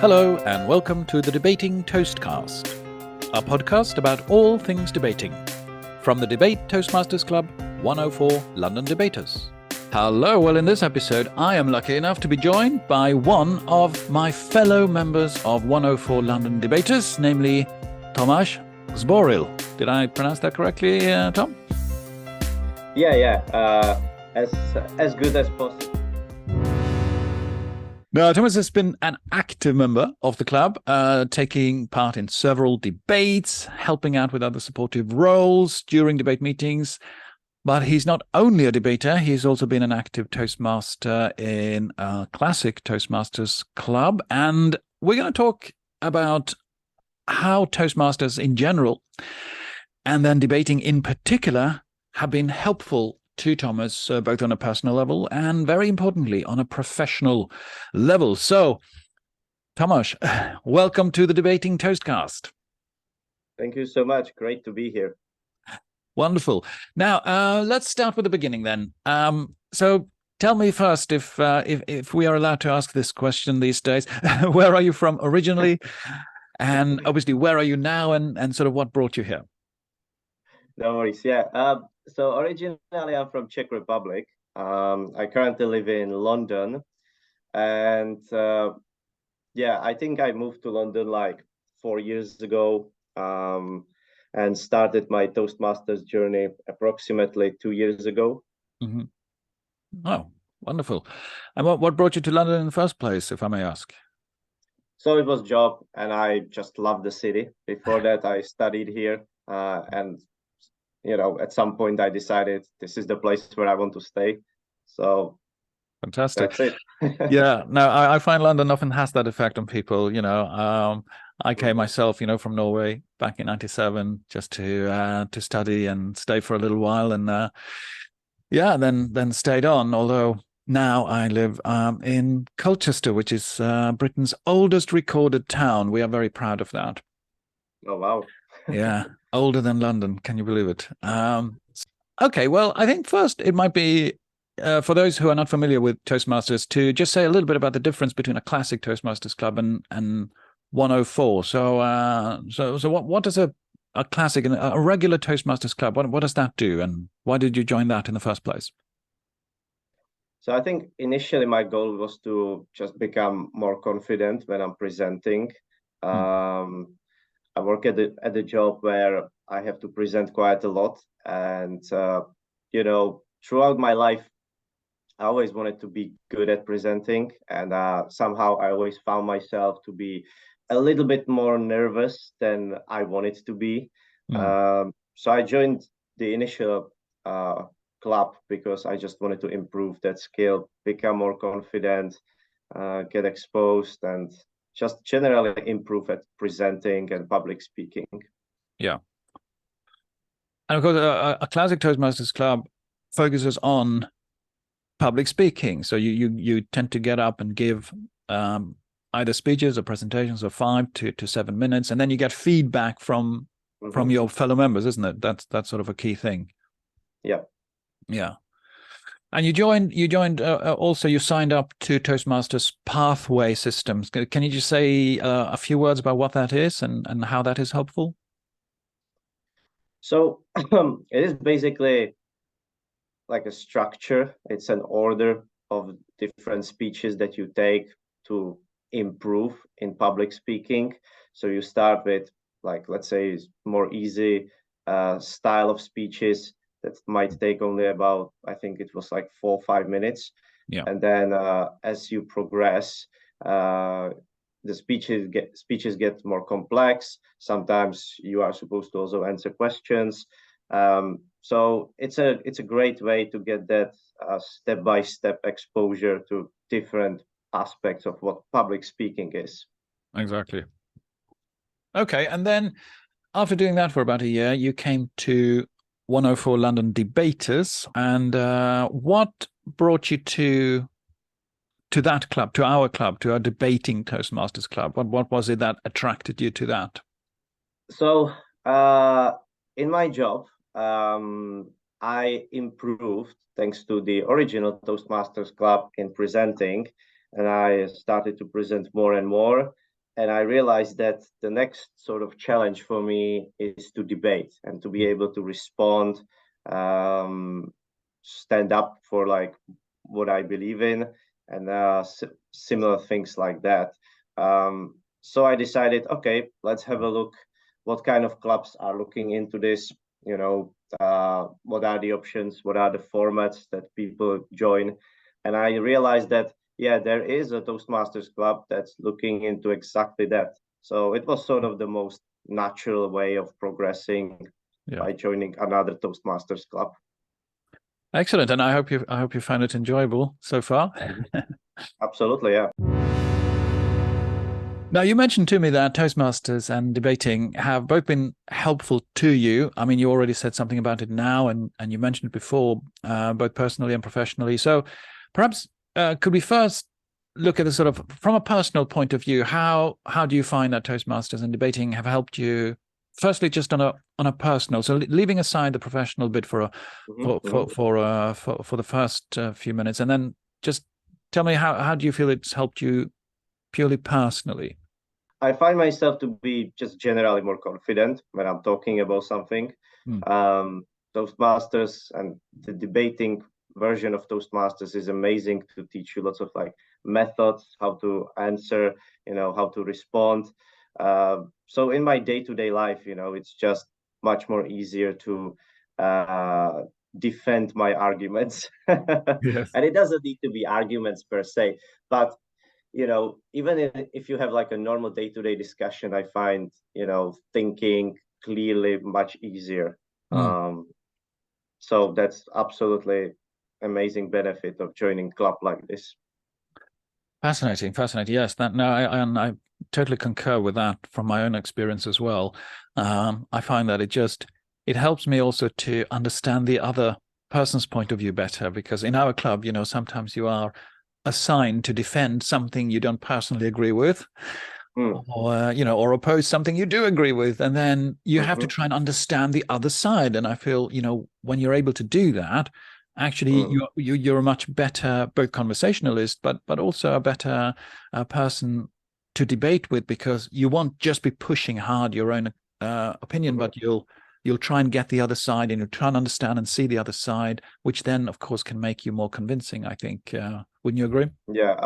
Hello and welcome to the Debating Toastcast, a podcast about all things debating, from the Debate Toastmasters Club 104 London Debaters. Hello, well in this episode I am lucky enough to be joined by one of my fellow members of 104 London Debaters, namely Tomas Zboril. Did I pronounce that correctly, Tom? Yeah. As good as possible. Now, Thomas has been an active member of the club, taking part in several debates, helping out with other supportive roles during debate meetings. But he's not only a debater, he's also been an active Toastmaster in a classic Toastmasters club. And we're going to talk about how Toastmasters in general, and then debating in particular, have been helpful to Thomas, both on a personal level and, very importantly, on a professional level. So, Tomas, welcome to the Debating Toastcast. Thank you so much. Great to be here. Wonderful. Now, let's start with the beginning then. So, tell me first, if we are allowed to ask this question these days, where are you from originally, and obviously where are you now, and sort of what brought you here? No worries. Yeah. So originally I'm from Czech Republic. I currently live in London, and I think I moved to London like 4 years ago, and started my Toastmasters journey approximately 2 years ago. Mm-hmm. Oh, wonderful. And what brought you to London in the first place, if I may ask? So it was job, and I just loved the city. Before that, I studied here, and at some point I decided this is the place where I want to stay. So fantastic. That's it. Yeah, no, I find London often has that effect on people. I came myself, from Norway back in '97 just to study and stay for a little while, and then stayed on. Although now I live in Colchester, which is Britain's oldest recorded town. We are very proud of that. Oh wow! Yeah, older than London. Can you believe it? Okay, well, I think first it might be for those who are not familiar with Toastmasters to just say a little bit about the difference between a classic Toastmasters club and 104. So what does a classic and a regular Toastmasters club, what does that do, and why did you join that in the first place? So I think initially my goal was to just become more confident when I'm presenting. I work at a job where I have to present quite a lot, and throughout my life, I always wanted to be good at presenting, and somehow I always found myself to be a little bit more nervous than I wanted to be. So I joined the initial club because I just wanted to improve that skill, become more confident, get exposed, and just generally improve at presenting and public speaking. Yeah. And of course, a classic Toastmasters club focuses on public speaking. So you tend to get up and give either speeches or presentations of 5 to 7 minutes, and then you get feedback from your fellow members, isn't it? That's sort of a key thing. Yeah. And you joined also, you signed up to Toastmasters Pathway Systems. Can you just say a few words about what that is and how that is helpful? So it is basically like a structure. It's an order of different speeches that you take to improve in public speaking. So you start with, like, let's say, more easy style of speeches that might take only about, I think it was like 4 or 5 minutes. Yeah. And then as you progress, the speeches get more complex. Sometimes you are supposed to also answer questions. So it's a great way to get that step-by-step exposure to different aspects of what public speaking is. Exactly. Okay, and then after doing that for about a year, you came to 104 London Debaters. And what brought you to that club, to our club, to our debating Toastmasters club? What was it that attracted you to that? So in my job, I improved thanks to the original Toastmasters club in presenting, and I started to present more and more. And I realized that the next sort of challenge for me is to debate and to be able to respond, stand up for like what I believe in, and similar things like that. So I decided, okay, let's have a look what kind of clubs are looking into this, what are the options, what are the formats that people join. And I realized that, yeah, there is a Toastmasters club that's looking into exactly that. So it was sort of the most natural way of progressing by joining another Toastmasters club. Excellent, and I hope you find it enjoyable so far. Absolutely, yeah. Now, you mentioned to me that Toastmasters and debating have both been helpful to you. I mean, you already said something about it now, and you mentioned it before, both personally and professionally. So perhaps could we first look at the sort of, from a personal point of view, how do you find that Toastmasters and debating have helped you, firstly, just on a personal, so leaving aside the professional bit for the first few minutes, and then just tell me how do you feel it's helped you purely personally? I find myself to be just generally more confident when I'm talking about something. Toastmasters and the debating version of Toastmasters is amazing to teach you lots of like methods, how to answer, how to respond. So in my day-to-day life, it's just much more easier to defend my arguments. Yes. And it doesn't need to be arguments per se, but even if you have like a normal day-to-day discussion, I find, thinking clearly much easier. So that's absolutely amazing benefit of joining club like this. Fascinating. Yes, I totally concur with that from my own experience as well. I find that it helps me also to understand the other person's point of view better, because in our club, sometimes you are assigned to defend something you don't personally agree with, or oppose something you do agree with, and then you have to try and understand the other side. And I feel, when you're able to do that, actually you're a much better both conversationalist, but also a better person to debate with, because you won't just be pushing hard your own opinion, but you'll try and get the other side, and you'll try and understand and see the other side, which then, of course, can make you more convincing, I think. Wouldn't you agree? Yeah,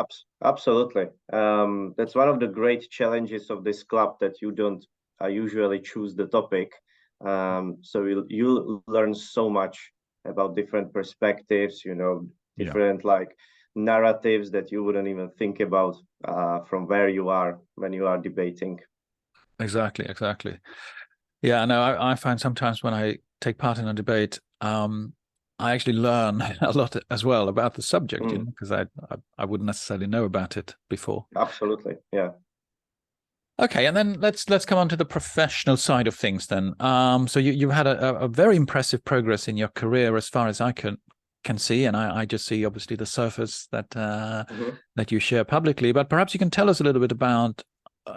absolutely. That's one of the great challenges of this club, that you don't usually choose the topic. So you'll learn so much about different perspectives, different like narratives that you wouldn't even think about from where you are when you are debating. Exactly. Yeah, no, I find sometimes when I take part in a debate, I actually learn a lot as well about the subject, because I wouldn't necessarily know about it before. Absolutely, yeah. Okay, and then let's come on to the professional side of things then. So you've had a very impressive progress in your career, as far as I can see, and I just see obviously the surface that that you share publicly. But perhaps you can tell us a little bit about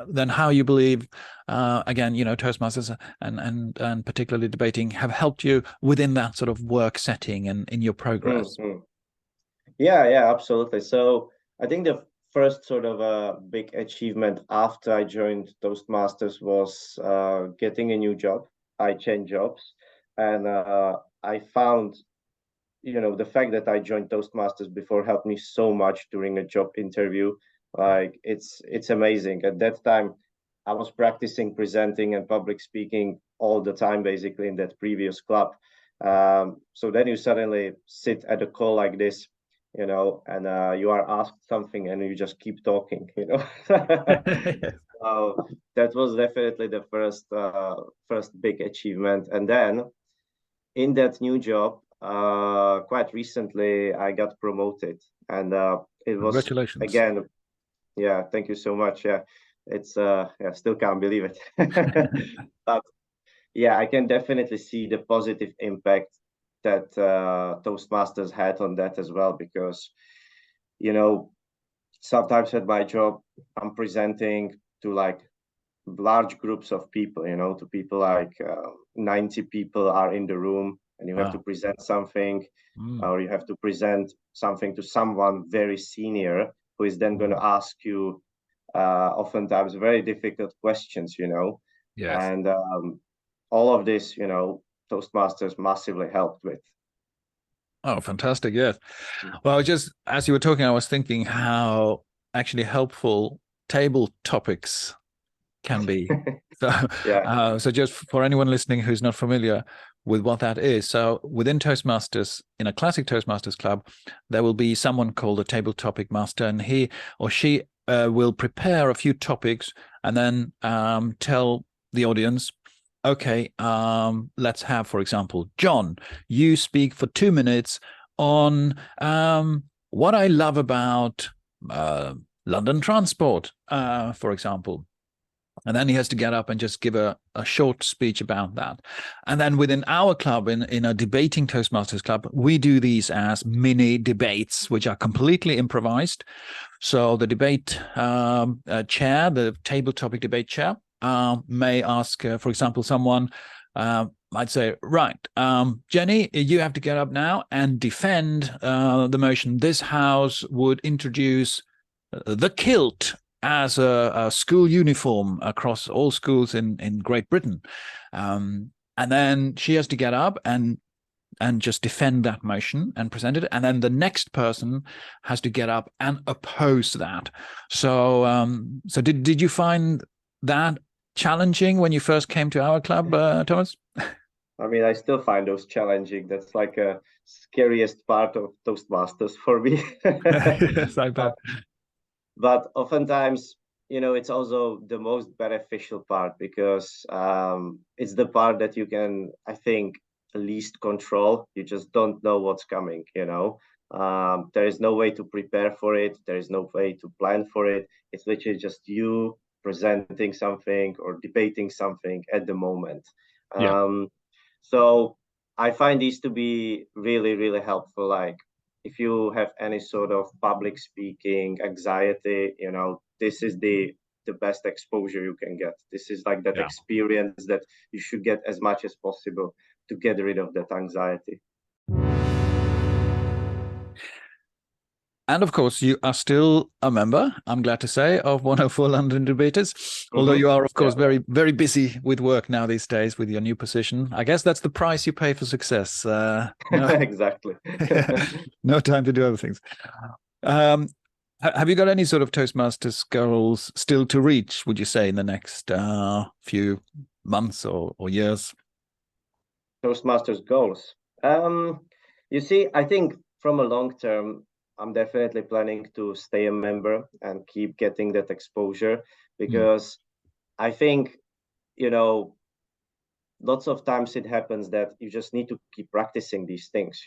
then how you believe, again, Toastmasters and particularly debating have helped you within that sort of work setting and in your progress. Yeah, absolutely. So I think the first sort of a big achievement after I joined Toastmasters was getting a new job. I changed jobs, and I found, the fact that I joined Toastmasters before helped me so much during a job interview. Like it's amazing. At that time, I was practicing presenting and public speaking all the time, basically in that previous club. So then you suddenly sit at a call like this, and you are asked something and you just keep talking. That was definitely the first big achievement. And then in that new job, quite recently, I got promoted, and it was, Congratulations. again, yeah, thank you so much. Yeah, it's yeah, still can't believe it. But yeah, I can definitely see the positive impact that Toastmasters had on that as well, because sometimes at my job, I'm presenting to like large groups of people, to people like 90 people are in the room, and you have to present something, or you have to present something to someone very senior, who is then going to ask you oftentimes very difficult questions, Yes. and all of this, Toastmasters massively helped with. Oh, fantastic. Yes. Well, just as you were talking, I was thinking how actually helpful table topics can be. So, Yeah. so just for anyone listening who's not familiar with what that is, so within Toastmasters, in a classic Toastmasters club, there will be someone called a table topic master, and he or she will prepare a few topics and then tell the audience, okay, let's have, for example, John, you speak for 2 minutes on what I love about London transport, for example. And then he has to get up and just give a short speech about that. And then within our club, in a debating Toastmasters club, we do these as mini debates, which are completely improvised. So the debate chair, the table topic debate chair, may ask, for example, someone might say, right, Jenny, you have to get up now and defend the motion. This house would introduce the kilt as a school uniform across all schools in Great Britain. And then she has to get up and just defend that motion and present it. And then the next person has to get up and oppose that. So so did you find that challenging when you first came to our club, Thomas? I mean, I still find those challenging. That's like a scariest part of Toastmasters for me. Yes, I bet. But oftentimes, it's also the most beneficial part because it's the part that you can, I think, least control. You just don't know what's coming, There is no way to prepare for it. There is no way to plan for it. It's literally just you presenting something or debating something at the moment. Yeah. So I find these to be really, really helpful. Like if you have any sort of public speaking anxiety, this is the best exposure you can get. This is like that Yeah. experience that you should get as much as possible to get rid of that anxiety. And of course, you are still a member, I'm glad to say, of 104 London Debaters, although you are, of course, very, very busy with work now these days with your new position. I guess that's the price you pay for success. No, Exactly. no time to do other things. Have you got any sort of Toastmasters goals still to reach, would you say, in the next few months or years? Toastmasters goals. You see, I think from a long term, I'm definitely planning to stay a member and keep getting that exposure because I think, lots of times it happens that you just need to keep practicing these things,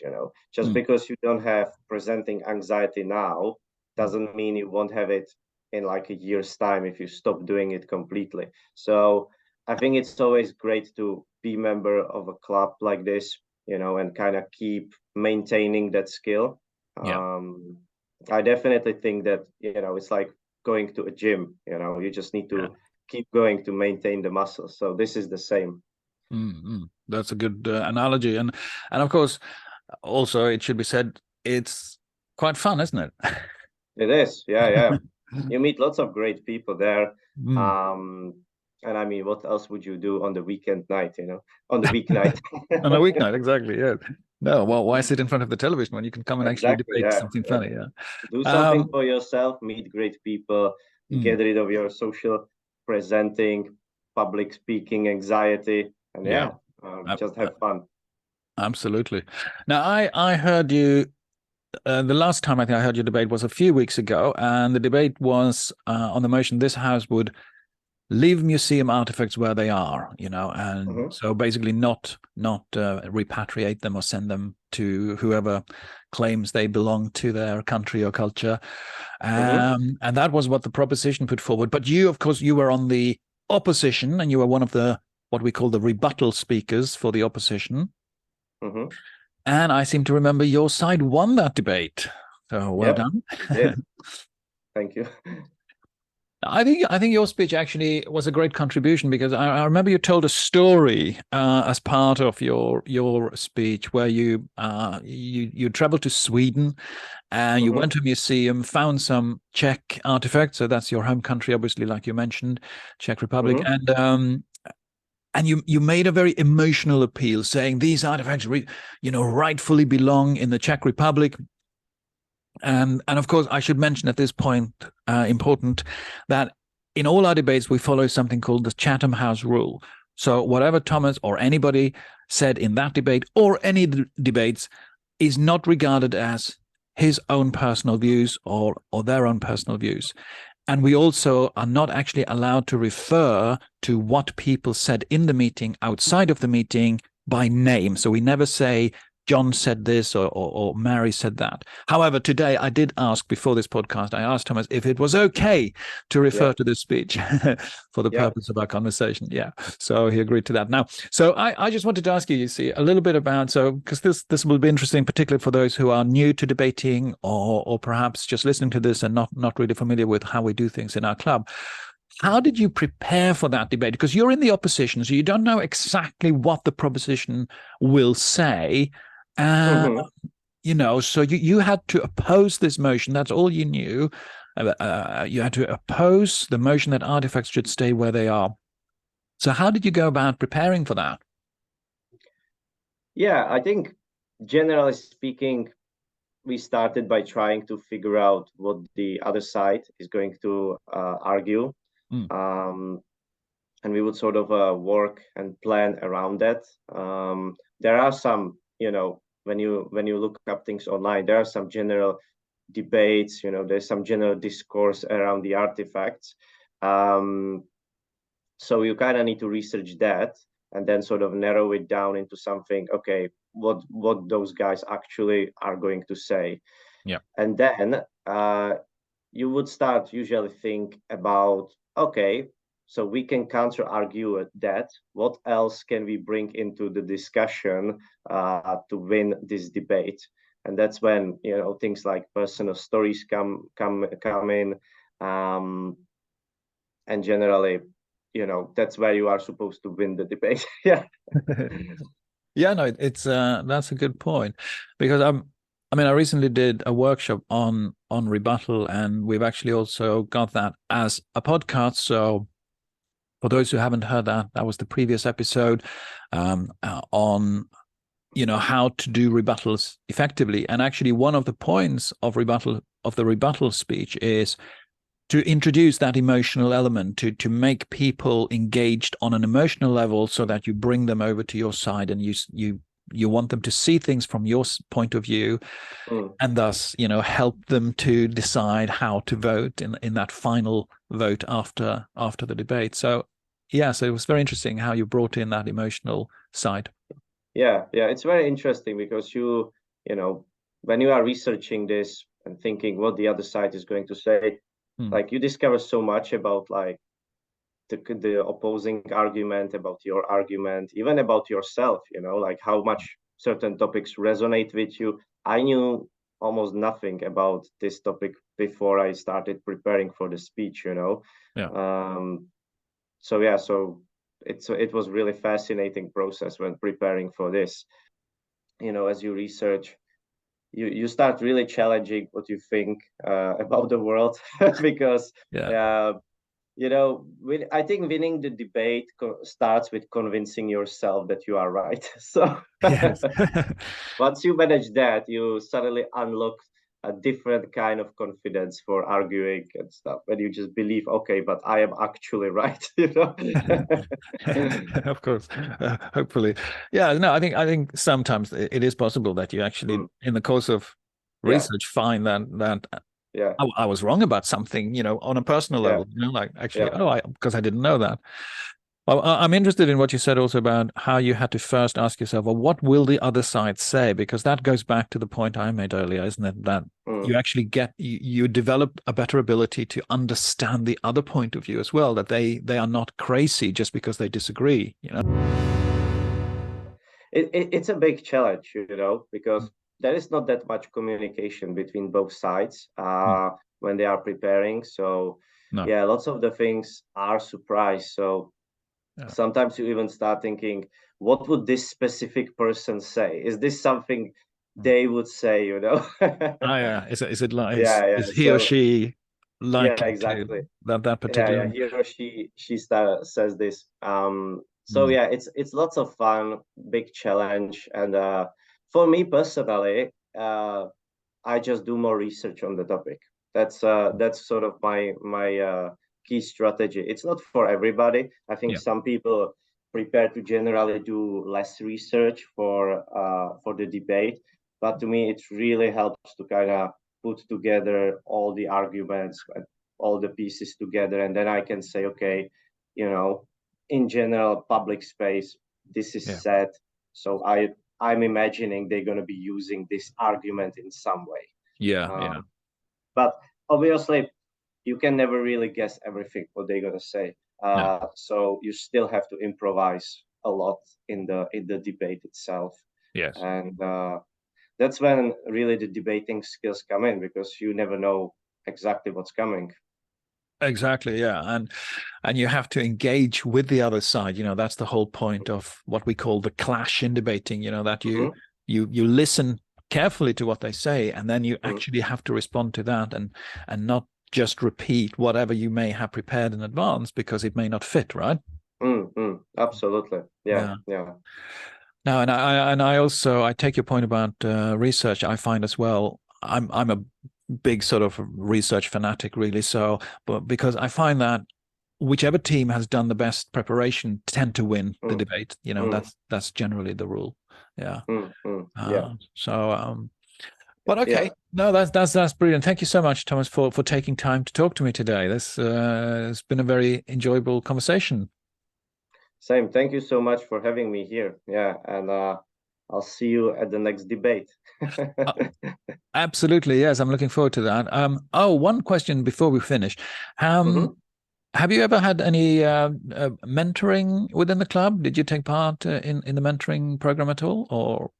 just because you don't have presenting anxiety now doesn't mean you won't have it in like a year's time if you stop doing it completely. So I think it's always great to be a member of a club like this, and kind of keep maintaining that skill. Yeah. I definitely think that, it's like going to a gym, you just need to keep going to maintain the muscles. So this is the same. That's a good analogy, and of course, also it should be said, it's quite fun, isn't it? It is, yeah. You meet lots of great people there. Mm. And I mean, what else would you do on the weekend night, on the weeknight? On a weeknight, exactly. Yeah. No, well, why sit in front of the television when you can come and actually Exactly, debate yeah. something funny? Yeah. Do something for yourself, meet great people, get rid of your social presenting, public speaking anxiety, and just have fun. Absolutely. Now, I heard you. The last time I think I heard your debate was a few weeks ago, and the debate was on the motion this house would leave museum artifacts where they are, and so basically not repatriate them or send them to whoever claims they belong to their country or culture. And that was what the proposition put forward. But you, of course, you were on the opposition, and you were one of the what we call the rebuttal speakers for the opposition. And I seem to remember your side won that debate. So well done. Yeah. Thank you. I think your speech actually was a great contribution, because I remember you told a story as part of your speech where you traveled to Sweden and you Mm-hmm. went to a museum, found some Czech artifacts. So that's your home country, obviously, like you mentioned, Czech Republic, Mm-hmm. and you made a very emotional appeal, saying these artifacts, rightfully belong in the Czech Republic. And of course, I should mention at this point, important, that in all our debates, we follow something called the Chatham House rule. So whatever Thomas or anybody said in that debate or any debates is not regarded as his own personal views or their own personal views. And we also are not actually allowed to refer to what people said in the meeting outside of the meeting by name. So we never say John said this or Mary said that. However, today I did ask, before this podcast, I asked Thomas if it was okay to refer to this speech for the purpose of our conversation. Yeah. So he agreed to that. Now, so I just wanted to ask you, a little bit about, because this will be interesting, particularly for those who are new to debating or perhaps just listening to this and not really familiar with how we do things in our club. How did you prepare for that debate? Because you're in the opposition, so you don't know exactly what the proposition will say. Mm-hmm. So you had to oppose this motion. That's all you knew. You had to oppose the motion that artifacts should stay where they are. So how did you go about preparing for that? Yeah, I think generally speaking, we started by trying to figure out what the other side is going to argue. Mm. And we would sort of work and plan around that. There are some, when you look up things online, there are some general debates. There's some general discourse around the artifacts. So you kind of need to research that and then sort of narrow it down into something. Okay, what those guys actually are going to say. Yeah. And then you would start usually think about, okay, so we can counter argue at that. What else can we bring into the discussion to win this debate? And that's when things like personal stories come in, and generally, that's where you are supposed to win the debate. Yeah. Yeah, no, it's that's a good point, because I recently did a workshop on rebuttal, and we've actually also got that as a podcast. So for those who haven't heard that, that was the previous episode on how to do rebuttals effectively. And actually, one of the points of the rebuttal speech is to introduce that emotional element, to make people engaged on an emotional level, so that you bring them over to your side, and you want them to see things from your point of view, and thus help them to decide how to vote in that final vote after the debate. So so it was very interesting how you brought in that emotional side. Yeah, it's very interesting because when you are researching this and thinking what the other side is going to say, like you discover so much about like the opposing argument, about your argument, even about yourself, like how much certain topics resonate with you. I knew almost nothing about this topic before I started preparing for the speech, so it was really fascinating process when preparing for this. As you research, you start really challenging what you think about the world because I think winning the debate starts with convincing yourself that you are right. So Yes. once you manage that, you suddenly unlock a different kind of confidence for arguing and stuff. When you just believe, okay, but I am actually right. Of course, hopefully. Yeah, no, I think sometimes it is possible that you actually, in the course of Yeah. research, find that Yeah. I was wrong about something, on a personal level, like actually, because I didn't know that. Well, I'm interested in what you said also about how you had to first ask yourself, well, what will the other side say? Because that goes back to the point I made earlier, isn't it? That you actually you develop a better ability to understand the other point of view as well, that they are not crazy just because they disagree, It's a big challenge, because there is not that much communication between both sides when they are preparing. So No. yeah, lots of the things are surprise. So Yeah. sometimes you even start thinking, what would this specific person say? Is this something they would say, you know? Oh, yeah. Is it like Yeah. is he or So she yeah, likely to exactly. that particular? Yeah. He or she says this. So Mm. yeah, it's lots of fun, big challenge, and for me personally, I just do more research on the topic. That's sort of my key strategy. It's not for everybody. I think Yeah. some people prepare to generally do less research for the debate, but to me, it really helps to kind of put together all the arguments, all the pieces together, and then I can say, okay, you know, in general, public space, this is Yeah. said. So I'm imagining they're going to be using this argument in some way. Yeah. Yeah. Um, but obviously, you can never really guess everything what they're going to say. No. So you still have to improvise a lot in the debate itself, Yes. and that's when really the debating skills come in, because you never know exactly what's coming. Exactly. Yeah. And you have to engage with the other side. That's the whole point of what we call the clash in debating. That you Mm-hmm. you listen carefully to what they say, and then you Mm-hmm. actually have to respond to that, and not just repeat whatever you may have prepared in advance because it may not fit, right? Mm-hmm. Absolutely. Yeah. Yeah. Yeah. No, and I also I take your point about research. I find as well. I'm a big sort of research fanatic, really. So, but because I find that whichever team has done the best preparation tend to win the Mm, debate. mm, That's generally the rule. Yeah. yeah. So, but Yeah. okay. No, that's brilliant. Thank you so much, Thomas, for taking time to talk to me today. This has been a very enjoyable conversation. Same. Thank you so much for having me here. Yeah. And I'll see you at the next debate. Uh, Absolutely, yes. I'm looking forward to that. Oh, one question before we finish. Um, Mhm. have you ever had any mentoring within the club? Did you take part in the mentoring program at all, or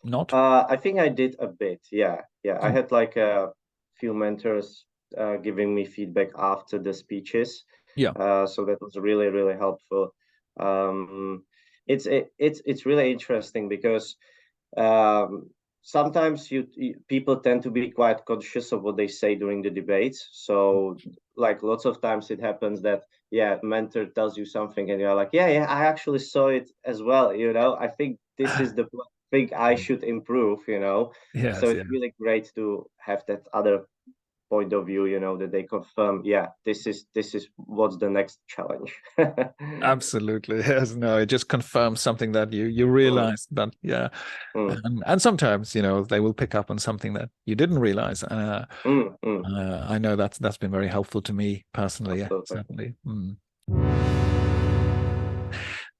not? I think I did a bit. Yeah. Yeah. I Oh, had like a few mentors giving me feedback after the speeches. yeah. So that was really, really helpful. Um, it's really interesting because sometimes people tend to be quite conscious of what they say during the debates. So like lots of times it happens that yeah, mentor tells you something and you're like, yeah, I actually saw it as well. I think this is the thing I should improve. So Yes, it's yeah. really great to have that other point of view, that they confirm, yeah, this is what's the next challenge. Absolutely. Yes, no, it just confirms something that you Mm, realize that, yeah. mm, And sometimes, they will pick up on something that you didn't realize. mm. I know that's been very helpful to me personally. Yeah, Absolutely. certainly. Mm.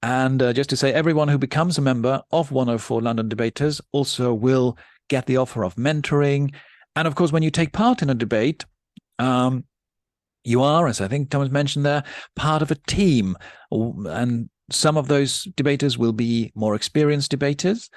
And just to say, everyone who becomes a member of 104 London Debaters also will get the offer of mentoring. And of course, when you take part in a debate, um, you are, as I think Thomas mentioned there, part of a team. And some of those debaters will be more experienced debaters.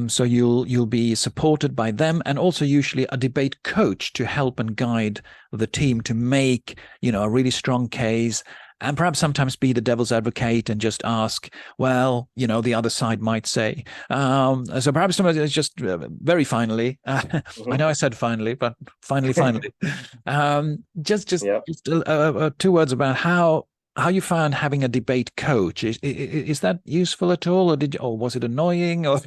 So you'll be supported by them, and also usually a debate coach to help and guide the team to make a really strong case, and perhaps sometimes be the devil's advocate and just ask, well, the other side might say. So perhaps somebody is just very finally. I Hmm. know I said finally, but finally. Yeah. Just 2 words about how you found having a debate coach. Is that useful at all, or was it annoying? Or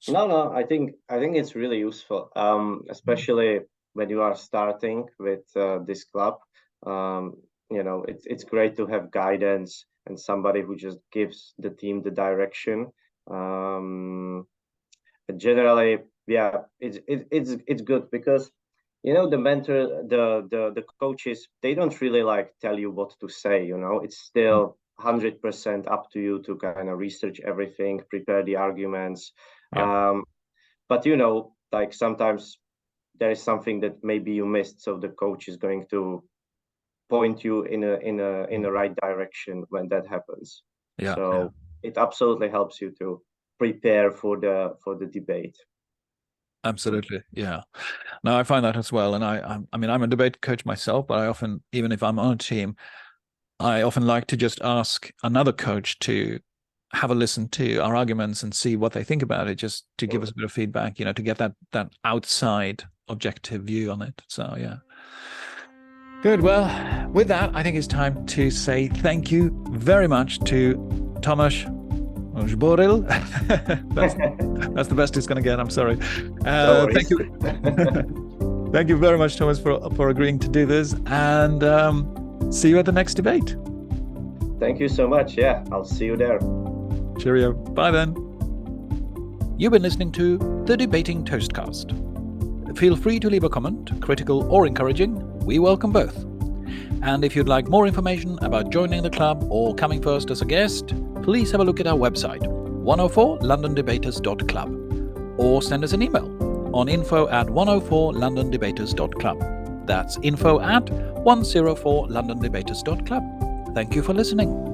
No, I think it's really useful, especially when you are starting with this club. Um, it's great to have guidance and somebody who just gives the team the direction. Um, Generally, yeah, it's good because the mentor, the coaches, they don't really like tell you what to say. It's still 100% up to you to kind of research everything, prepare the arguments. Yeah, But like sometimes there is something that maybe you missed, so the coach is going to point you in a right direction when that happens. yeah. So it absolutely helps you to prepare for the debate. Absolutely. Yeah. No, I find that as well. And I mean, I'm a debate coach myself, but I often, even if I'm on a team, I often like to just ask another coach to have a listen to our arguments and see what they think about it, just to give us a bit of feedback, to get that outside objective view on it. So, yeah. Good. Well, with that, I think it's time to say thank you very much to Tomas Zboril. That's the best it's going to get. I'm sorry. Thank you. Thank you very much, Tomas, for agreeing to do this. And see you at the next debate. Thank you so much. Yeah, I'll see you there. Cheerio. Bye then. You've been listening to the Debating Toastcast. Feel free to leave a comment, critical or encouraging. We welcome both. And if you'd like more information about joining the club or coming first as a guest, please have a look at our website, 104londondebaters.club, or send us an email on info@104londondebaters.club. That's info@104londondebaters.club. Thank you for listening.